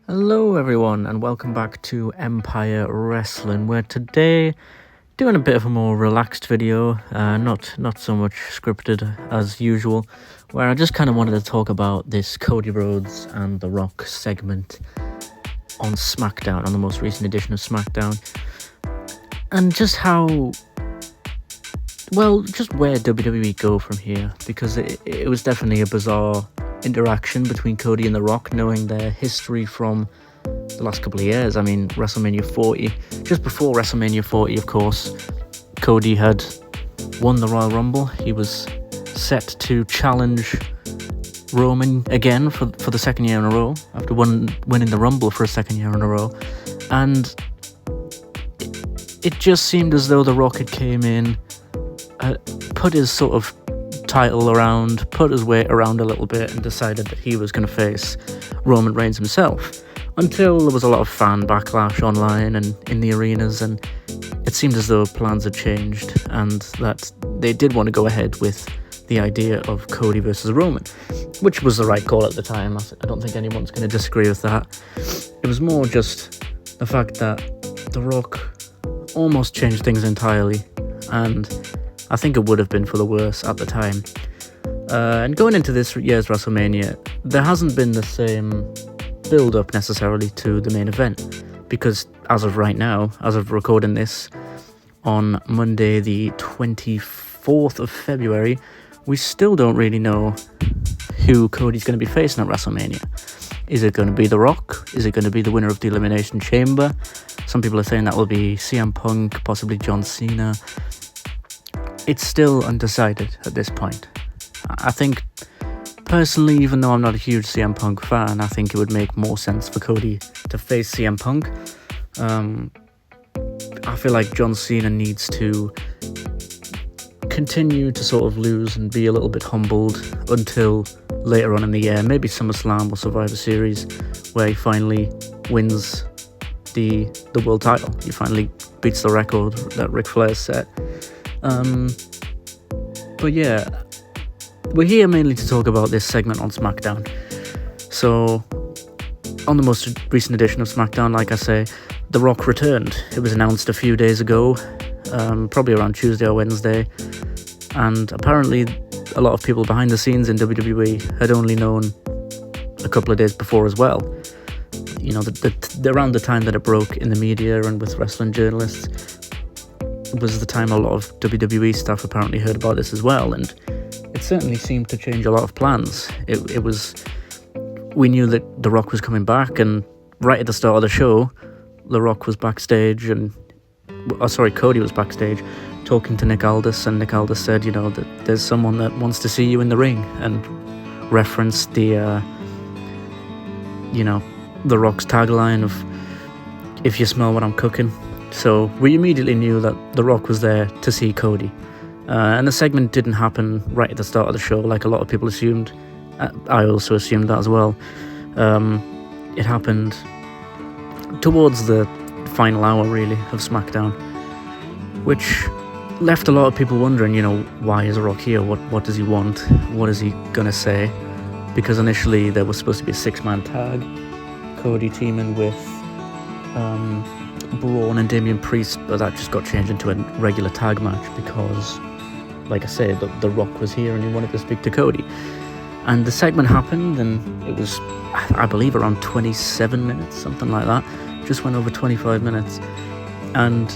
Hello everyone and welcome back to Empire Wrestling, where today doing a bit of a more relaxed video, not so much scripted as usual, where I just kind of wanted to talk about this Cody Rhodes and The Rock segment on SmackDown, on the most recent edition of SmackDown, and just just where WWE go from here, because it was definitely a bizarre interaction between Cody and The Rock, knowing their history from the last couple of years. I mean, WrestleMania 40, just before WrestleMania 40, of course, Cody had won the Royal Rumble. He was set to challenge Roman again for the second year in a row, after winning the Rumble for a second year in a row. And it just seemed as though The Rock had came in, put his sort of title around, put his weight around a little bit, and decided that he was going to face Roman Reigns himself, until there was a lot of fan backlash online and in the arenas, and it seemed as though plans had changed and that they did want to go ahead with the idea of Cody versus Roman, which was the right call at the time. I don't think anyone's going to disagree with that. It was more just the fact that The Rock almost changed things entirely, and I think it would have been for the worse at the time. And going into this year's WrestleMania, there hasn't been the same build-up necessarily to the main event, because as of right now, as of recording this on Monday the 24th of February, we still don't really know who Cody's going to be facing at WrestleMania. Is it going to be The Rock? Is it going to be the winner of the Elimination Chamber? Some people are saying that will be CM Punk, possibly John Cena. It's still undecided at this point. I think, personally, even though I'm not a huge CM Punk fan, I think it would make more sense for Cody to face CM Punk. I feel like John Cena needs to continue to sort of lose and be a little bit humbled until later on in the year, maybe SummerSlam or Survivor Series, where he finally wins the world title. He finally beats the record that Ric Flair set. But yeah, we're here mainly to talk about this segment on SmackDown. So, on the most recent edition of SmackDown, like I say, The Rock returned. It was announced a few days ago, probably around Tuesday or Wednesday, and apparently a lot of people behind the scenes in WWE had only known a couple of days before as well. You know, around the time that it broke in the media and with wrestling journalists was the time a lot of WWE staff apparently heard about this as well, and it certainly seemed to change a lot of plans. We knew that The Rock was coming back, and right at the start of the show, The Rock was backstage, Cody was backstage talking to Nick Aldis, and Nick Aldis said, you know, that there's someone that wants to see you in the ring, and referenced the Rock's tagline of, "If you smell what I'm cooking." So we immediately knew that The Rock was there to see Cody. And the segment didn't happen right at the start of the show, like a lot of people assumed. I also assumed that as well. It happened towards the final hour, really, of SmackDown, which left a lot of people wondering, you know, why is The Rock here? What does he want? What is he going to say? Because initially there was supposed to be a 6-man tag, Cody teaming with Braun and Damian Priest, but that just got changed into a regular tag match because, like I said, the Rock was here and he wanted to speak to Cody. And the segment happened, and it was, I believe, around 27 minutes, something like that. Just went over 25 minutes. And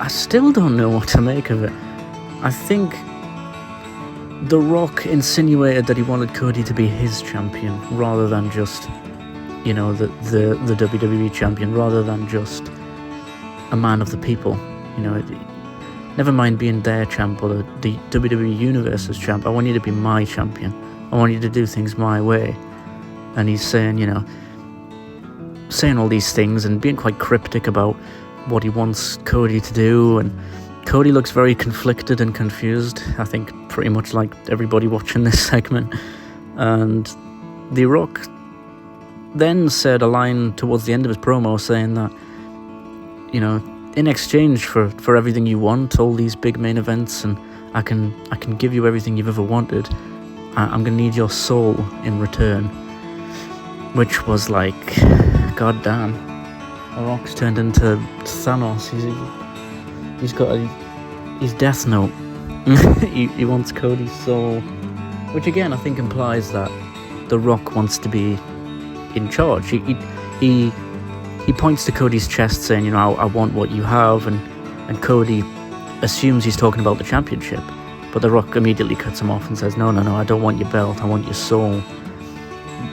I still don't know what to make of it. I think The Rock insinuated that he wanted Cody to be his champion rather than just, you know, the WWE champion, rather than just a man of the people. You know, never mind being their champ or the WWE Universe's champ. I want you to be my champion. I want you to do things my way. And he's saying, you know, saying all these things and being quite cryptic about what he wants Cody to do. And Cody looks very conflicted and confused, I think pretty much like everybody watching this segment. And The Rock then said a line towards the end of his promo saying that, you know, in exchange for everything you want, all these big main events, and I can give you everything you've ever wanted, I'm going to need your soul in return. which was like, god damn, The Rock's turned into Thanos. He's got his Death Note. he wants Cody's soul, which again I think implies that The Rock wants to be in charge. He points to Cody's chest saying, you know, I want what you have, and Cody assumes he's talking about the championship, but The Rock immediately cuts him off and says, no, I don't want your belt, I want your soul.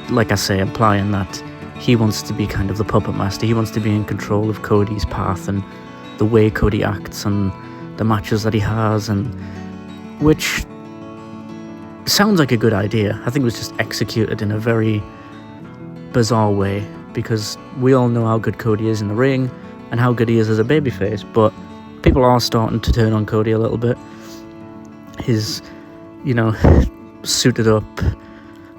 Like I say, implying that he wants to be kind of the puppet master. He wants to be in control of Cody's path and the way Cody acts and the matches that he has, and which sounds like a good idea. I think it was just executed in a very bizarre way, because we all know how good Cody is in the ring and how good he is as a babyface, but people are starting to turn on Cody a little bit. His, you know, suited up,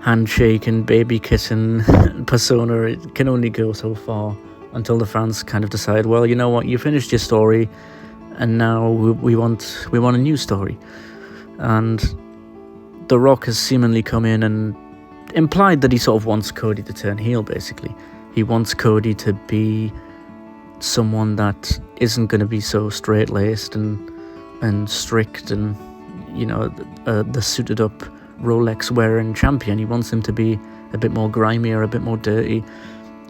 handshake baby kissing persona, it can only go so far until the fans kind of decide, well, you know what, you finished your story and now we want a new story. And The Rock has seemingly come in and implied that he sort of wants Cody to turn heel, basically. He wants Cody to be someone that isn't going to be so straight-laced and strict and, you know, the suited up Rolex wearing champion. He wants him to be a bit more grimy or a bit more dirty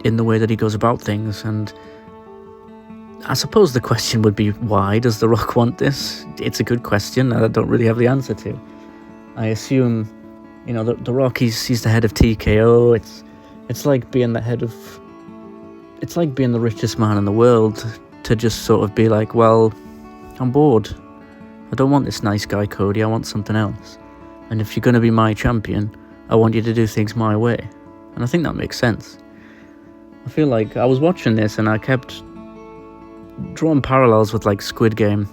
in the way that he goes about things. And I suppose the question would be, why does The Rock want this? It's a good question that I don't really have the answer to. I assume, you know, the Rock, he's the head of TKO. It's like being the head of, it's like being the richest man in the world, to just sort of be like, well, I'm bored. I don't want this nice guy Cody, I want something else. And if you're going to be my champion, I want you to do things my way. And I think that makes sense. I feel like I was watching this and I kept drawing parallels with like Squid Game.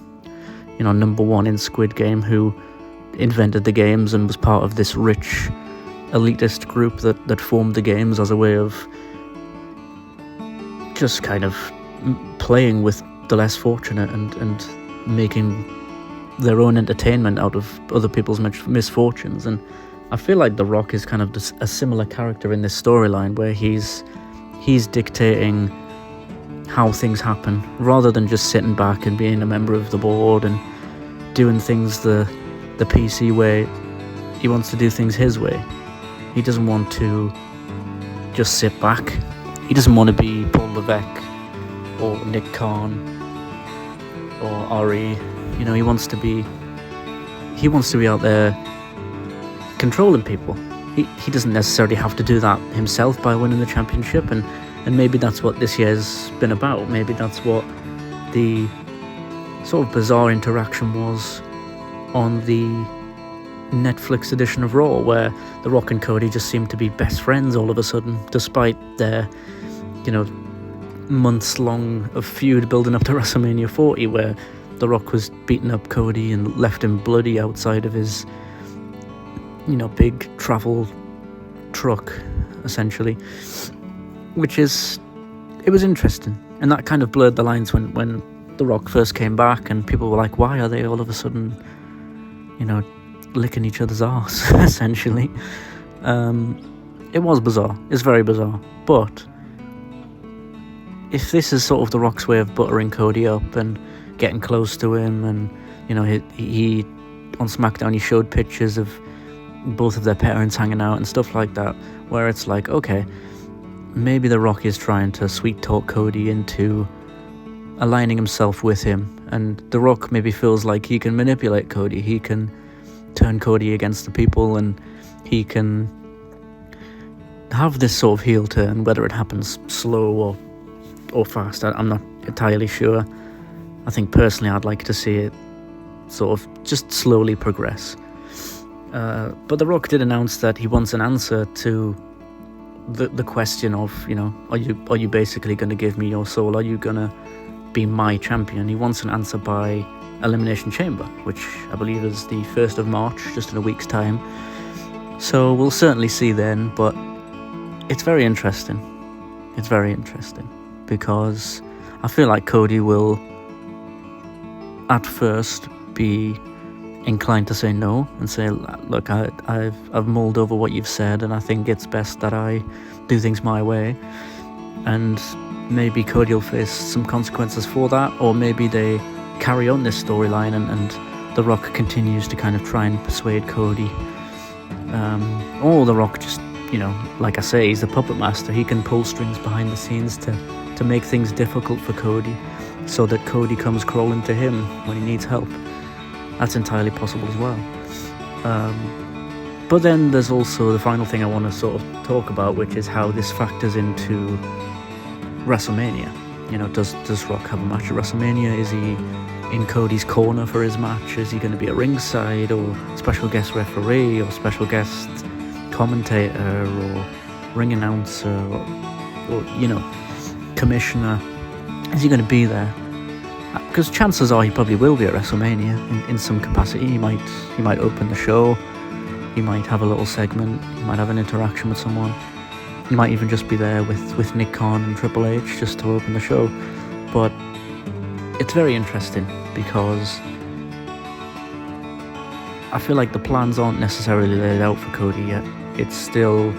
You know, number one in Squid Game, who invented the games and was part of this rich elitist group that formed the games as a way of just kind of playing with the less fortunate and making their own entertainment out of other people's misfortunes. And I feel like The Rock is kind of a similar character in this storyline, where he's dictating how things happen, rather than just sitting back and being a member of the board and doing things the PC way. He wants to do things his way. He doesn't want to just sit back. He doesn't want to be Paul Levesque or Nick Khan or Ari. You know, he wants to be out there controlling people. He doesn't necessarily have to do that himself by winning the championship, and maybe that's what this year's been about. Maybe that's what the sort of bizarre interaction was on the Netflix edition of Raw, where The Rock and Cody just seemed to be best friends all of a sudden, despite their, you know, months long of feud building up to WrestleMania 40, where The Rock was beating up Cody and left him bloody outside of his, you know, big travel truck, essentially. Which is, it was interesting. And that kind of blurred the lines when The Rock first came back and people were like, why are they all of a sudden, you know, licking each other's arse, essentially. It was bizarre. It's very bizarre. But if this is sort of The Rock's way of buttering Cody up and getting close to him, and, you know, he on SmackDown he showed pictures of both of their parents hanging out and stuff like that, where it's like, okay, maybe The Rock is trying to sweet talk Cody into aligning himself with him, and The Rock maybe feels like he can manipulate Cody, he can turn Cody against the people, and he can have this sort of heel turn, whether it happens slow or fast. I'm not entirely sure. I think personally I'd like to see it sort of just slowly progress. But The Rock did announce that he wants an answer to the question of, you know, are you basically going to give me your soul? Are you going to be my champion? He wants an answer by Elimination Chamber, which I believe is the 1st of March, just in a week's time. So we'll certainly see then, but it's very interesting. It's very interesting because I feel like Cody will at first be inclined to say no and say, look, I've mulled over what you've said, and I think it's best that I do things my way. And maybe Cody will face some consequences for that, or maybe they carry on this storyline and The Rock continues to kind of try and persuade Cody. Or The Rock just, like I say, he's the puppet master. He can pull strings behind the scenes to make things difficult for Cody, so that Cody comes crawling to him when he needs help. That's entirely possible as well. But then there's also the final thing I want to sort of talk about, which is how this factors into WrestleMania. Does Rock have a match at WrestleMania? Is he in Cody's corner for his match? Is he going to be at ringside, or special guest referee, or special guest commentator, or ring announcer, or commissioner? Is he going to be there? Because chances are he probably will be at WrestleMania in some capacity. He might open the show. He might have a little segment. He might have an interaction with someone. He might even just be there with Nick Khan and Triple H just to open the show. But it's very interesting because I feel like the plans aren't necessarily laid out for Cody yet. It's still,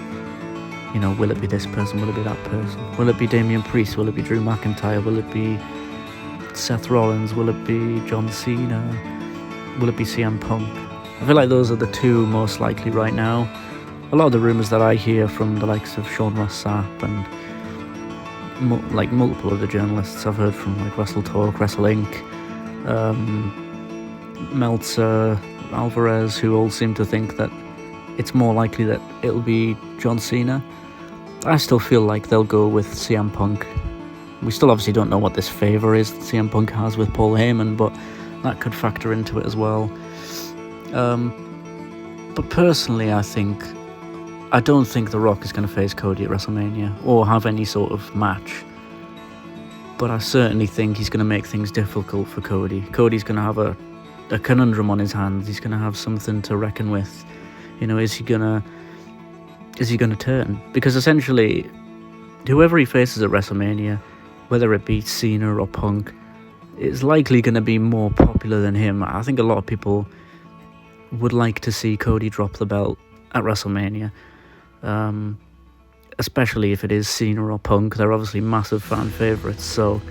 will it be this person? Will it be that person? Will it be Damian Priest? Will it be Drew McIntyre? Will it be Seth Rollins? Will it be John Cena? Will it be CM Punk? I feel like those are the two most likely right now. A lot of the rumours that I hear from the likes of Sean Ross Sapp and multiple other journalists I've heard from, like Wrestle Talk, Wrestle Inc., Meltzer, Alvarez, who all seem to think that it's more likely that it'll be John Cena. I still feel like they'll go with CM Punk. We still obviously don't know what this favour is that CM Punk has with Paul Heyman, but that could factor into it as well. But personally, I don't think The Rock is going to face Cody at WrestleMania or have any sort of match. But I certainly think he's going to make things difficult for Cody. Cody's going to have a conundrum on his hands. He's going to have something to reckon with. Is he going to turn? Because essentially, whoever he faces at WrestleMania, whether it be Cena or Punk, is likely going to be more popular than him. I think a lot of people would like to see Cody drop the belt at WrestleMania, especially if it is Cena or Punk. They're obviously massive fan favourites, so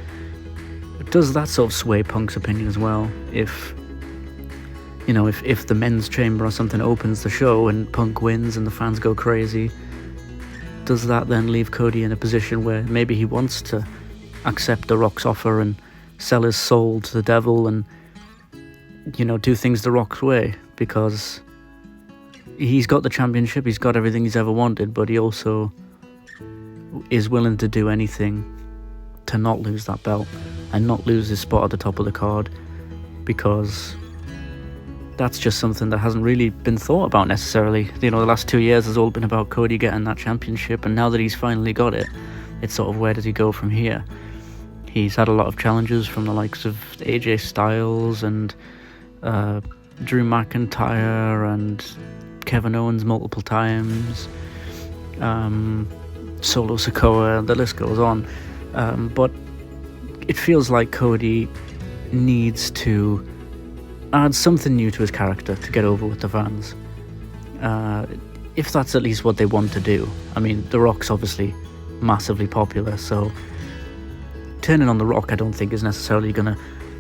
does that sort of sway Punk's opinion as well? If the men's chamber or something opens the show and Punk wins and the fans go crazy, does that then leave Cody in a position where maybe he wants to accept The Rock's offer and sell his soul to the devil and do things The Rock's way? Because he's got the championship, he's got everything he's ever wanted, but he also is willing to do anything to not lose that belt and not lose his spot at the top of the card, because that's just something that hasn't really been thought about necessarily. The last 2 years has all been about Cody getting that championship, and now that he's finally got it, it's sort of, where does he go from here? He's had a lot of challenges from the likes of AJ Styles and Drew McIntyre and Kevin Owens multiple times, Solo Sikoa, the list goes on. But it feels like Cody needs to add something new to his character to get over with the fans. If that's at least what they want to do. I mean, The Rock's obviously massively popular, so turning on The Rock I don't think is necessarily going to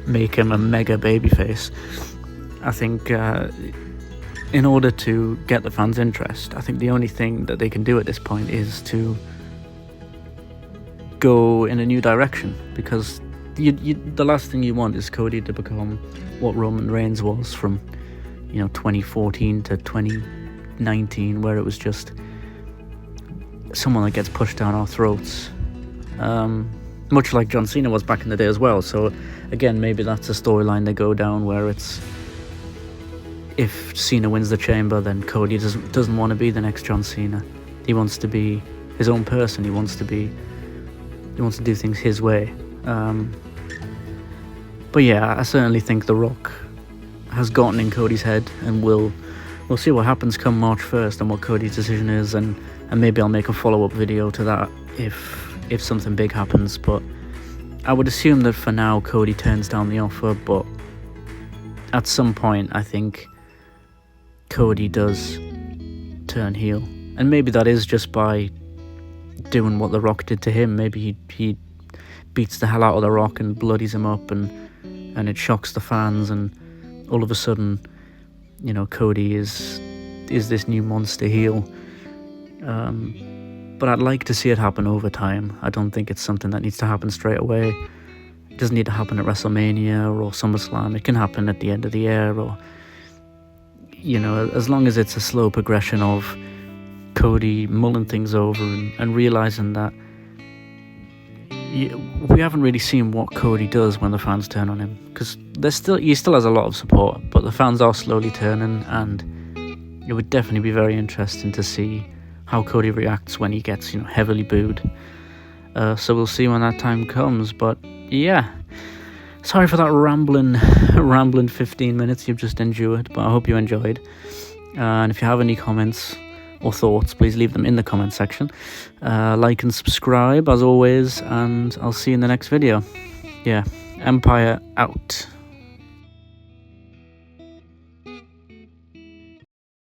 make him a mega babyface. I think in order to get the fans' interest, I think the only thing that they can do at this point is to go in a new direction, because the last thing you want is Cody to become what Roman Reigns was from 2014 to 2019, where it was just someone that gets pushed down our throats, much like John Cena was back in the day as well. So again, maybe that's a storyline they go down, where it's, if Cena wins the chamber, then Cody doesn't want to be the next John Cena. He wants to be his own person. He wants to do things his way. But yeah, I certainly think The Rock has gotten in Cody's head, and we'll see what happens come March 1st and what Cody's decision is, and maybe I'll make a follow-up video to that if something big happens. But I would assume that for now Cody turns down the offer, but at some point, I think Cody does turn heel. And maybe that is just by doing what The Rock did to him. Maybe he beats the hell out of The Rock and bloodies him up, and it shocks the fans, and all of a sudden, you know, Cody is this new monster heel. But I'd like to see it happen over time. I don't think it's something that needs to happen straight away. It doesn't need to happen at WrestleMania or SummerSlam. It can happen at the end of the year, or, you know, as long as it's a slow progression of Cody mulling things over and realizing that we haven't really seen what Cody does when the fans turn on him, because he still has a lot of support, but the fans are slowly turning, and it would definitely be very interesting to see how Cody reacts when he gets, you know, heavily booed. So we'll see when that time comes. But yeah, sorry for that rambling 15 minutes you've just endured, but I hope you enjoyed. And if you have any comments or thoughts, please leave them in the comment section. Like and subscribe as always, and I'll see you in the next video. Yeah, Empire out.